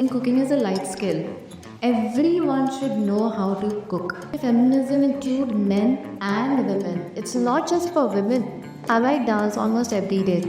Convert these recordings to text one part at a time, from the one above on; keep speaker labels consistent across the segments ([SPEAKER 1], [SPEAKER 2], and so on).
[SPEAKER 1] Cooking is a life skill. Everyone should know how to cook. Feminism includes men and women. It's not just for women. I like dance almost every day.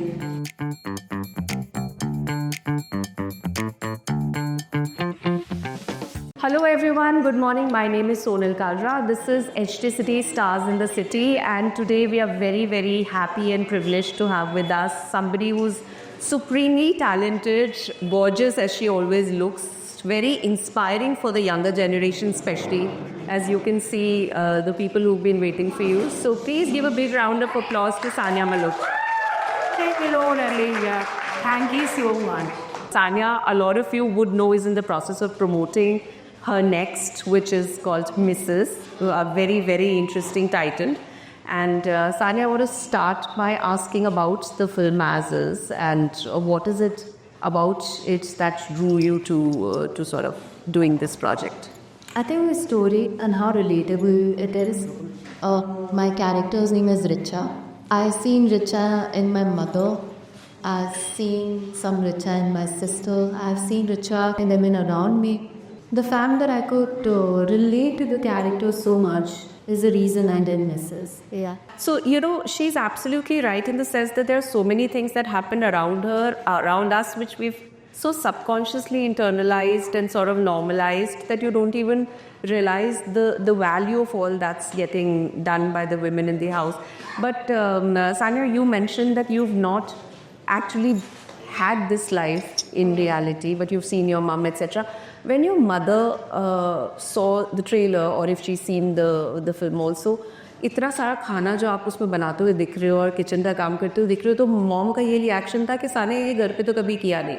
[SPEAKER 2] Hello everyone, good morning. My name is Sonal Kalra. This is HT City Stars in the City, and today we are very happy and privileged to have with us somebody who's supremely talented, gorgeous as she always looks, very inspiring for the younger generation especially. As you can see, the people who've been waiting for you. So please give a big round of applause to Sania Maluk.
[SPEAKER 3] Hello, Nalia. Thank you so much.
[SPEAKER 2] Sania, a lot of you would know, is in the process of promoting her next, which is called Mrs. A very interesting title. And Sania, I want to start by asking about the film As Is, and what is it about it that drew you to sort of doing this project?
[SPEAKER 1] I think the story and how relatable it is. My character's name is Richa. I've seen Richa in my mother. I've seen some Richa in my sister. I've seen Richa in the men around me. The fact that I could relate to the character so much is the reason I did Mrs. Yeah.
[SPEAKER 2] So, she's absolutely right in the sense that there are so many things that happen around her, around us, which we've so subconsciously internalized and sort of normalized that you don't even realize the value of all that's getting done by the women in the house. But Sania, you mentioned that you've not actually had this life in reality, but you've seen your mom, etc. When your mother saw the trailer, or if she's seen the film also, इतना सारा खाना जो आप उसमें बनाते हुए दिख रहे हो और किचन का काम करते हुए दिख रहे हो, तो मॉम का ये रिएक्शन था कि साने ये घर पे तो कभी किया नहीं.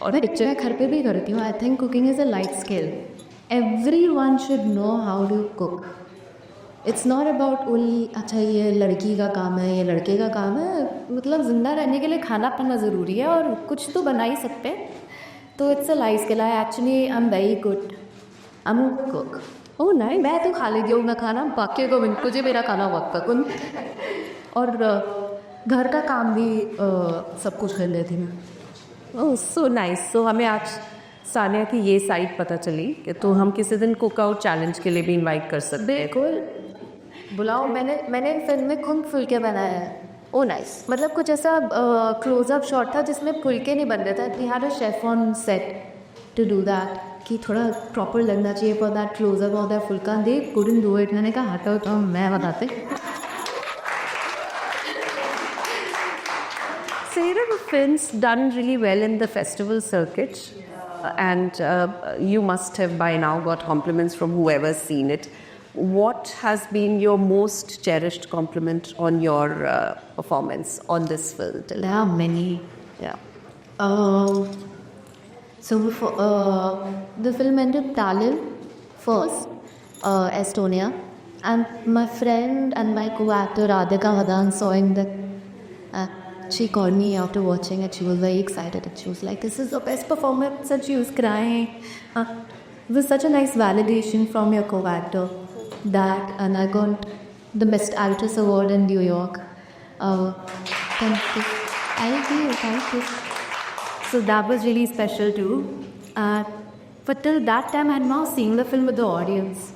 [SPEAKER 1] और मैं पिक्चर घर पे भी करती हूँ. I think cooking is a life skill. Everyone should know how to cook. It's not about only अच्छा ये लड़की का काम है, ये लड़के का काम है. मतलब ज़िंदा रहने के लिए खाना पकाना ज़रूरी है और कुछ तो बना ही सकते हैं. तो it's a life skill. I'm very good. I'm a cook. Oh नहीं, मैं तो खा लेती हूँ. मैं खाना बाकी को मुझे मेरा खाना बहुत पसंद. और घर का काम भी सब कुछ कर लेती मैं.
[SPEAKER 2] Oh, so nice. So हमें आज सानिया की ये साइड पता चली कि तो हम किसी दिन कुकआउट चैलेंज के लिए भी इनवाइट कर सकते हैं.
[SPEAKER 1] बिल्कुल बुलाओ. मैंने फिल्म में खुद फुलके बनाया है. ओ नाइस. मतलब कुछ ऐसा क्लोजअप शॉट था जिसमें फुलके नहीं बन रहे थे. We had a chef on set to do that कि थोड़ा प्रॉपर लगना चाहिए फॉर दैट क्लोजअप और that phulka. They couldn't do it. मैंने कहा हटाओ तो मैं बताते.
[SPEAKER 2] So the film's done really well in the festival circuit, and you must have by now got compliments from whoever's seen it. What has been your most cherished compliment on your performance on this film?
[SPEAKER 1] There are many.
[SPEAKER 2] Yeah.
[SPEAKER 1] So before, the film ended Tallinn first, Estonia, and my friend and my co-actor Radhika Madan saw in the. She called me after watching it. She was very excited and she was like, "This is the best performance," and she was crying. It was such a nice validation from your co-actor that, and I got the Best Actress Award in New York. Thank you. Thank you. So that was really special too. But till that time, I had not seen the film with the audience.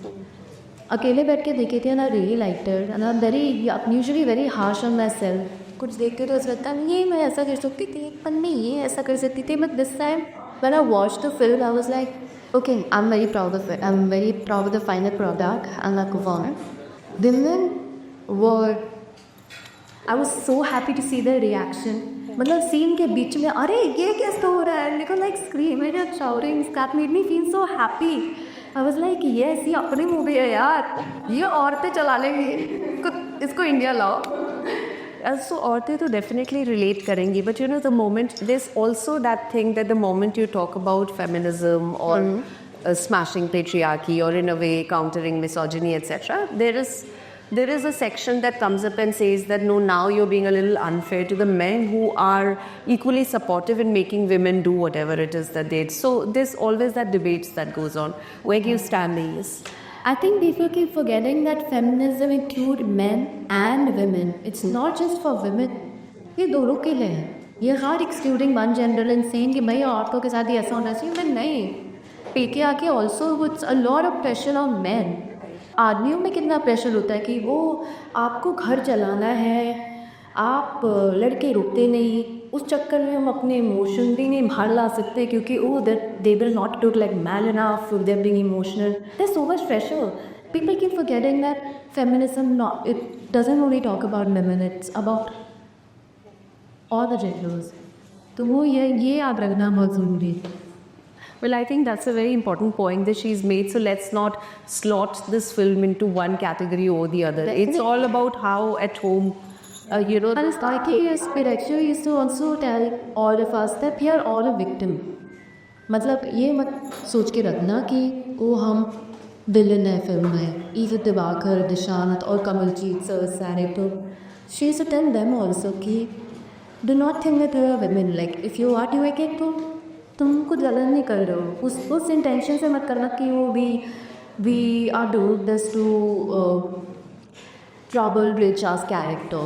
[SPEAKER 1] अकेले बैठ के देखी थी and I really liked it. And I'm usually very harsh on myself. कुछ देखते तो ऐसा लगता है ये मैं ऐसा कर सकती थी, पर मैं ये ऐसा कर सकती थी. But this time, when I watched the film, I was like, okay, I'm very proud of it. I'm very proud of the final product and the performance. Women were, I was so happy to see their reaction. मतलब scene के बीच में अरे ये कैसे हो रहा है, निको like screaming and shouting. That made me feel so happy. I was like, yes, ये अपनी मूवी है यार, ये औरतें चला लेंगी, इसको इंडिया लाओ.
[SPEAKER 2] So औरतें तो definitely relate करेंगी, but the moment there's also that thing that the moment you talk about feminism or smashing patriarchy or in a way countering misogyny, etc., there is a section that comes up and says that no, now you're being a little unfair to the men who are equally supportive in making women do whatever it is that they do. So there's always that debate that goes on. Where do you stand in this?
[SPEAKER 1] I think people keep forgetting that feminism includes men and women. It's not just for women. ये दोनों के लिए है. ये हर excluding one general insane कि भाई औरतों के साथ ही ऐसा होना चाहिए, मैं नहीं। Patriarchy also puts a lot of pressure on man. आदमियों में कितना प्रेशर होता है कि वो आपको घर चलाना है, आप लड़के रुकते नहीं, उस चक्कर में हम अपने इमोशन भी नहीं बाहर ला सकते क्योंकि oh that they will not talk like man enough, they are being emotional, there is so much pressure. People keep forgetting that feminism not, it doesn't only talk about women, it's about all the genders. तो वो ये याद रखना बहुत ज़रूरी है।
[SPEAKER 2] Well, I think that's a very important point that she's made. So let's not slot this film into one category or the other. It's all about how at home,
[SPEAKER 1] And it's like his director used to also tell all of us that we are all a victim. मतलब ये मत सोच के रखना कि वो हम villain है फिल्म में। ईद दिवाकर, दिशांत और कमलजीत सर सारे तो she used to tell them also कि do not think that we are women. Like if you are doing it तो तुम कुछ गलत नहीं कर रहे हो। उस इंटेंशन से मत करना कि वो we are doing this to trouble Richa's character.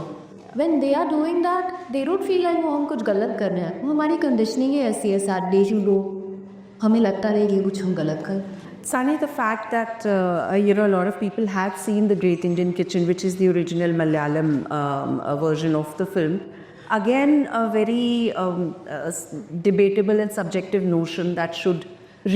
[SPEAKER 1] When they are doing that, they don't feel like वो हम कुछ गलत कर रहे हैं। वो हमारी कंडीशनिंग ही ऐसी है, सैड डेज लोग हमें लगता है कि कुछ हम गलत कर।
[SPEAKER 2] Sunny, the fact that a lot of people have seen The Great Indian Kitchen, which is the original Malayalam version of the film. Again, a very debatable and subjective notion that should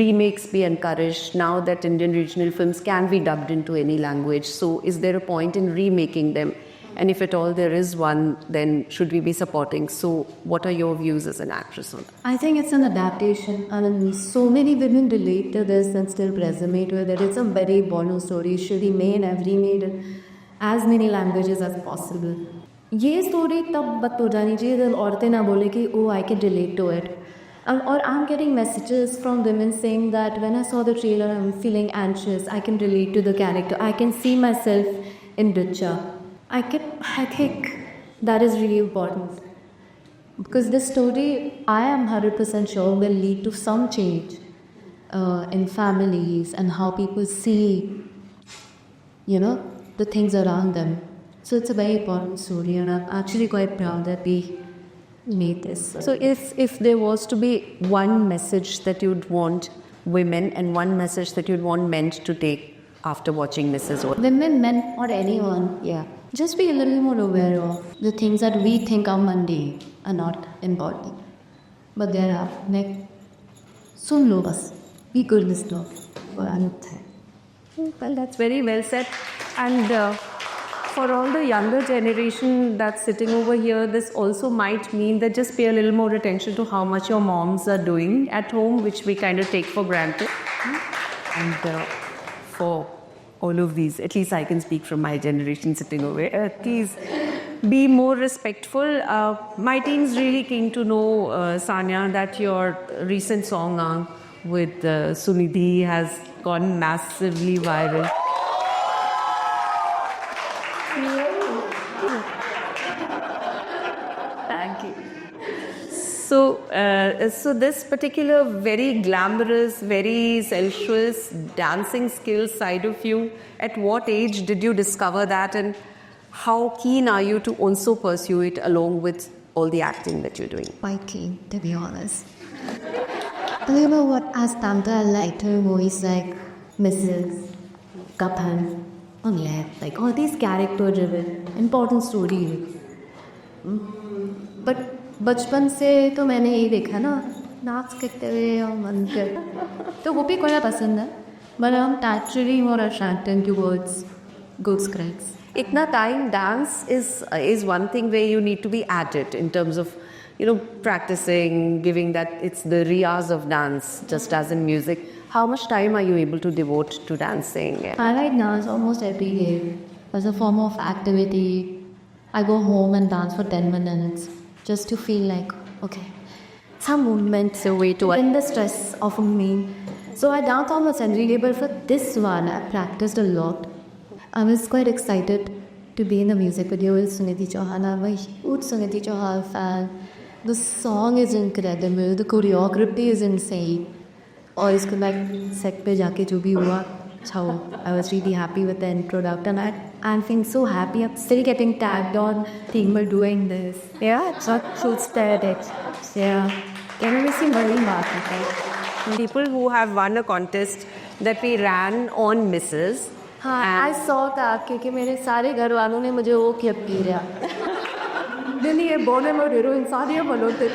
[SPEAKER 2] remakes be encouraged now that Indian regional films can be dubbed into any language. So, is there a point in remaking them? And if at all there is one, then should we be supporting? So, what are your views as an actress on that?
[SPEAKER 1] I think it's an adaptation. I mean, so many women relate to this and still resonate with it. It's a very Bono story. Should be made and remade in as many languages as possible. ये story तब बात हो जानी चाहिए जब औरतें ना बोले कि oh I can relate to it. और I am getting messages from women saying that when I saw the trailer I am feeling anxious, I can relate to the character, I can see myself in Richa. I think that is really important because this story, I am 100% sure, will lead to some change in families and how people see, the things around them. So it's a very important story, and I'm actually quite proud that we made this.
[SPEAKER 2] So if there was to be one message that you'd want women and one message that you'd want men to take after watching Mrs. O.
[SPEAKER 1] Women, men, or anyone, just be a little more aware of the things that we think are mundane are not important. But there are, like, सुन लो बस, be good listener और अनुत है।
[SPEAKER 2] Well, that's very well said. And for all the younger generation that's sitting over here, this also might mean that just pay a little more attention to how much your moms are doing at home, which we kind of take for granted. And for all of these, at least I can speak from my generation sitting over here, please be more respectful. My team's really keen to know, Sanya, that your recent song with Sunidhi has gone massively viral. Thank you. So this particular very glamorous, very sensuous dancing skills side of you, at what age did you discover that, and how keen are you to also pursue it along with all the acting that you're doing?
[SPEAKER 1] Quite keen, to be honest. But you know what? As Tanta, I liked her voice, like Mrs. Kaphan, like all these character-driven, important stories. But बचपन से तो मैंने यही देखा ना, नाच करते हुए और मंत्र, तो वो भी कोई पसंद है, but I'm naturally more attracted towards good scripts.
[SPEAKER 2] Ikna time dance is one thing where you need to be at it in terms of practicing, giving that it's the riyaz of dance, just as in music. How much time are you able to devote to dancing?
[SPEAKER 1] I like dance almost every day as a form of activity. I go home and dance for 10 minutes. Just to feel like, okay, some movements a way to end the stress of me. So I dance almost every day, but for this one, I practiced a lot. I was quite excited to be in the music video with Sunidhi Chauhan. I'm a huge Sunidhi Chauhan fan. The song is incredible. The choreography is insane. और इसके बाद set पे जाके जो भी हुआ, So I was really happy with the end product, and I'm feeling so happy. I'm still getting tagged on thinking we're doing this. Yeah, it's not so static. Yeah. Can we see very market?
[SPEAKER 2] People who have won a contest that we ran on Mrs.
[SPEAKER 1] हाँ, I saw that क्योंकि मेरे सारे घर वालों ने मुझे वो किया पी रहा
[SPEAKER 3] दिल्ली ये बॉलीवुड हीरोइन सारियाँ बनोते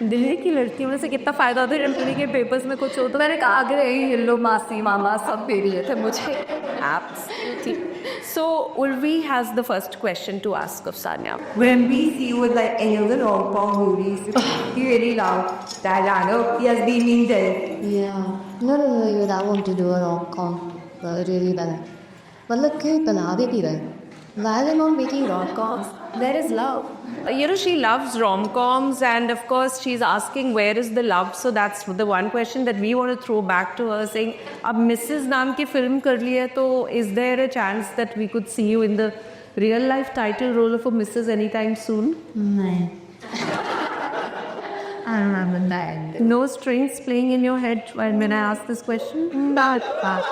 [SPEAKER 2] दिल्ली की लड़कियों में से कितना फ़ायदा होता है जब दिल्ली के पेपर्स में कुछ हो तो
[SPEAKER 3] मैंने कहा आगरे येलो मासी मामा सब दे रहे थे मुझे
[SPEAKER 2] Absolutely. So Urvi has the first question to ask of Sanya.
[SPEAKER 4] When we see you with like any of the rom-com movies, he really loves Diana. He has been in there.
[SPEAKER 1] Yeah. No, I want to do a rom-com. Really bad. But look, bana de rahe. Why are they not making rom-coms? There is love.
[SPEAKER 2] She loves rom-coms, and of course she's asking where is the love. So that's the one question that we want to throw back to her, saying, "Ab Mrs. नाम की film कर ली है, तो is there a chance that we could see you in the real life title role of a Mrs. anytime soon?"
[SPEAKER 1] No.
[SPEAKER 4] I'm a man.
[SPEAKER 2] No strings playing in your head when I ask this question?
[SPEAKER 4] Not that.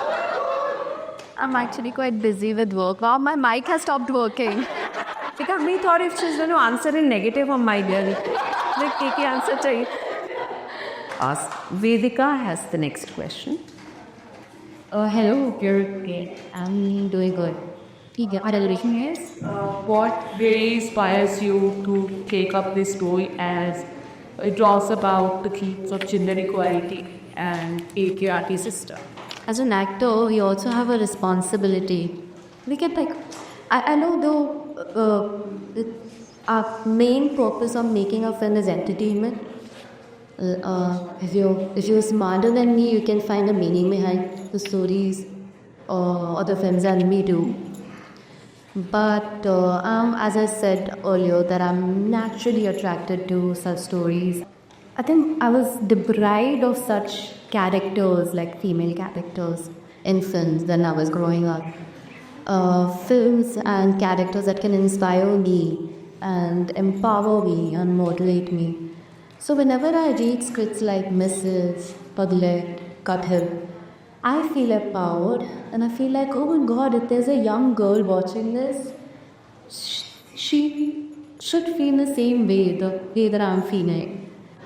[SPEAKER 1] I'm actually quite busy with work. Wow, my mic has stopped working.
[SPEAKER 2] Because we thought if she's going to answer in negative on my dear, the kiki answer chahiye. Ask. Vedika has the next question.
[SPEAKER 1] Hello, you're great. I'm doing good. ठीक है, our relation is
[SPEAKER 3] what really inspires you to take up this story as it draws about the themes of gender equality and patriarchy system?
[SPEAKER 1] as an actor, we also have a responsibility. We get like, I know though, our main purpose of making a film is entertainment. If you're smarter than me, you can find a meaning behind the stories or the films that we do. But as I said earlier, that I'm naturally attracted to such stories. I think I was deprived of such characters, like female characters, in films when I was growing up. Films and characters that can inspire me and empower me and motivate me. So whenever I read scripts like Mrs., Padlet, Kathir, I feel empowered and I feel like, oh my god, if there's a young girl watching this, she should feel the same way, the way that I'm feeling.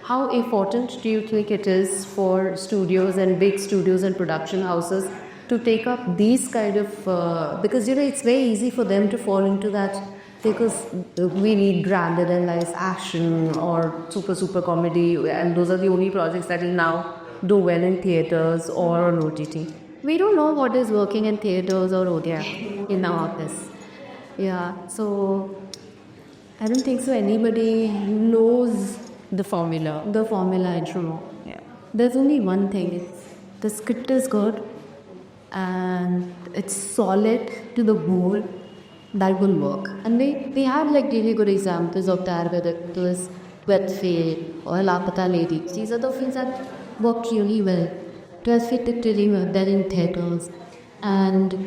[SPEAKER 2] How important do you think it is for studios and big studios and production houses to take up these kind of, because it's very easy for them to fall into that, because we need grander than life action or super comedy, and those are the only projects that will now do well in theatres or on OTT.
[SPEAKER 1] We don't know what is working in theatres or OTT in our office. Yeah, so I don't think so anybody knows
[SPEAKER 2] The formula.
[SPEAKER 1] the formula, I don't know.
[SPEAKER 2] Yeah.
[SPEAKER 1] There's only one thing, the script is good and it's solid to the whole, that will work. And they have like really good examples of that, whether it was 12th Fail or Lapata Lady. These are the films that worked really well. 12th Fail did really well, they're in theatres. And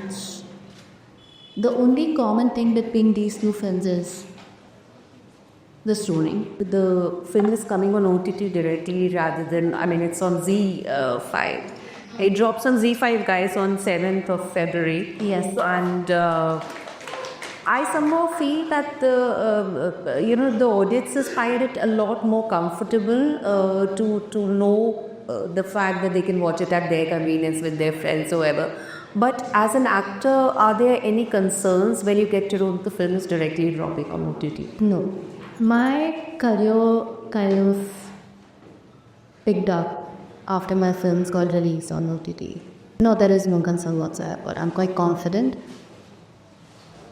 [SPEAKER 1] the only common thing between these two films is the story.
[SPEAKER 2] The film is coming on OTT directly rather than, it's on Z5. It drops on Z5, guys, on 7th of February.
[SPEAKER 1] Yes.
[SPEAKER 2] And I somehow feel that the audiences find it a lot more comfortable to know the fact that they can watch it at their convenience with their friends or whatever. But as an actor, are there any concerns when you get to know the film is directly dropping on OTT?
[SPEAKER 1] No. My career kind of picked up after my films got released on OTT. No, there is no concern whatsoever. I'm quite confident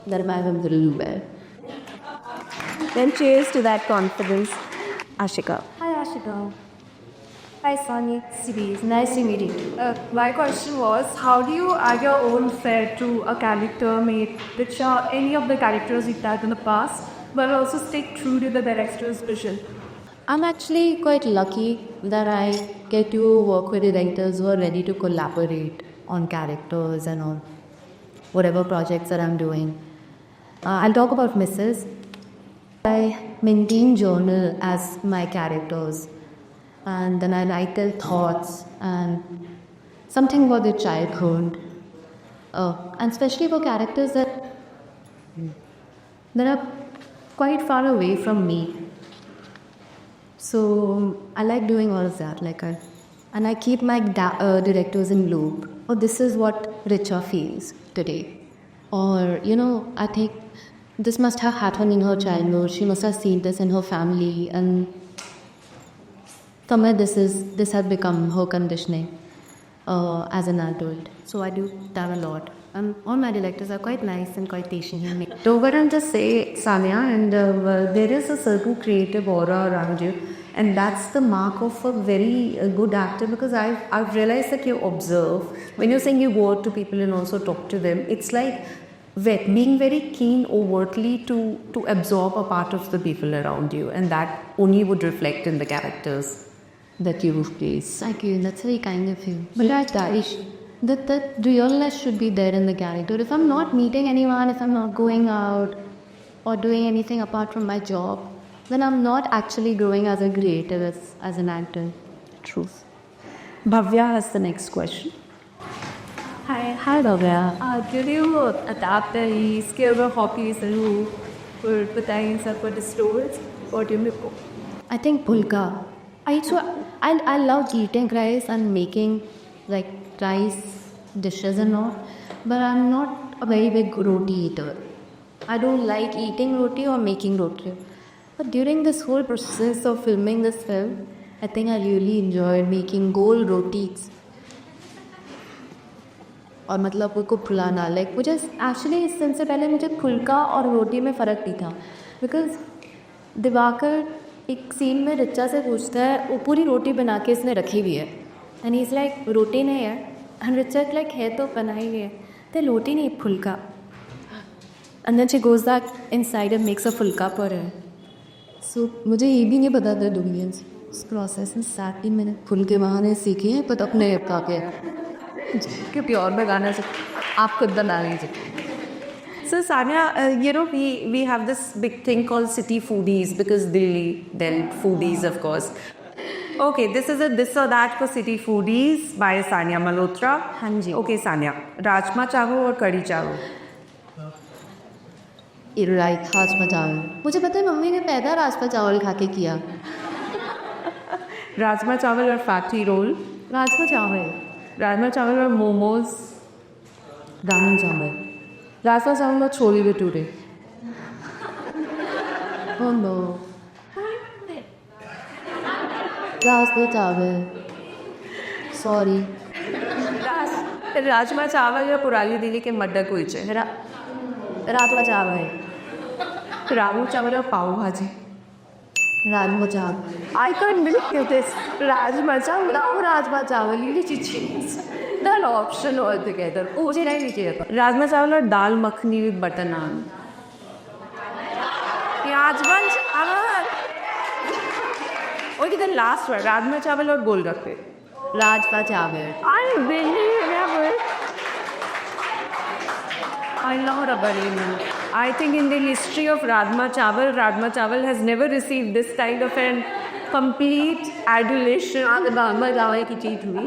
[SPEAKER 1] that my films will do well.
[SPEAKER 2] Then cheers to that confidence. Ashika.
[SPEAKER 1] Hi, Ashika. Hi, Sonia. It's nice to meet you.
[SPEAKER 3] My question was, how do you add your own flair to a character made which are any of the characters you've had in the past, but also stick true to the director's vision?
[SPEAKER 1] I'm actually quite lucky that I get to work with directors who are ready to collaborate on characters and on whatever projects that I'm doing. I'll talk about Mrs. I maintain journal as my characters, and then I write their thoughts and something about their childhood, and especially for characters that are quite far away from me. So I like doing all of that. And I keep my directors in loop. Oh, this is what Richa feels today, or I think this must have happened in her childhood. She must have seen this in her family, and somewhere this has become her conditioning as an adult. So I do that a lot. And all my directors are quite nice and quite patient with me.
[SPEAKER 2] So, but I'll just say, Sanya, and there is a certain creative aura around you, and that's the mark of a very good actor, because I've realized that you observe. When you're saying you go out to people and also talk to them, it's like being very keen overtly to absorb a part of the people around you, and that only would reflect in the characters that you place.
[SPEAKER 1] Thank you. That's very kind of you. But that realness should be there in the character. If I'm not meeting anyone, if I'm not going out or doing anything apart from my job, then I'm not actually growing as a creative, as an actor.
[SPEAKER 2] Truth. Bhavya has the next question.
[SPEAKER 1] Hi, Bhavya.
[SPEAKER 3] Did you adapt the skill or hobbies and put in for the stories? Or do you
[SPEAKER 1] I think pulka. I love eating rice and making rice dishes and all, but I'm not a very big roti eater. I don't like eating roti or making roti. But during this whole process of filming this film, I think I really enjoyed making goal rotis. और मतलब उसको फुलाना मुझे actually इससे पहले मुझे फुल्का और रोटी में फ़र्क नहीं था, बिकॉज दिवाकर एक सीन में रिचा से पूछता है, वो पूरी रोटी बना के इसने रखी हुई है, एंड इज़ लाइक रोटी नहीं है, एंड रिचा है तो बनाई हुई है, तो रोटी नहीं phulka, and then she goes back inside and makes a phulka पर है. सो मुझे ये भी नहीं पता था डूबियंस उस प्रोसेस में सैटली मैंने फुल्के बहाने सीखे हैं, पर अपने का के
[SPEAKER 2] कि प्योर में गाना से आप खुद बना लीजिए. So Sanya, we have this big thing called city foodies, because Delhi, then foodies of course. Okay, this is a this or that for city foodies by Sanya Malhotra.
[SPEAKER 1] हाँ जी.
[SPEAKER 2] Okay Sanya, राजमा चावल और कढ़ी चावल.
[SPEAKER 1] Right, rajma चावल. मुझे पता है mummy ने पैदा राजमा चावल खा के किया.
[SPEAKER 2] राजमा चावल और फाटी रोल.
[SPEAKER 1] राजमा चावल.
[SPEAKER 2] राजमा चावल और मोमोज.
[SPEAKER 1] राजमा चावल.
[SPEAKER 2] राजमा चावल और छोले भटूरे.
[SPEAKER 1] Oh no. राजमा चावल. सॉरी.
[SPEAKER 2] राजमा चावल या पुरानी दिल्ली के मड्डा कुलचे.
[SPEAKER 1] राजमा चावल.
[SPEAKER 2] राजमा चावल और पाव भाजी.
[SPEAKER 1] राजमा चावल.
[SPEAKER 2] I can't believe this. Rajma चावल.
[SPEAKER 1] No, राजमा चावल. You need to change that option altogether. मुझे नहीं लीजिएगा.
[SPEAKER 2] राजमा चावल और दाल मखनी विद बटर नान. राजमा चावल. और किधर लास्ट वर्ड, राजमा चावल और गोलगप्पे.
[SPEAKER 1] राजमा चावल.
[SPEAKER 2] I really
[SPEAKER 1] I love rubbery.
[SPEAKER 2] I think in the history of Rajma Chawal has never received this kind of an complete adulation.
[SPEAKER 1] Rajma चावल की चीज़ हुई.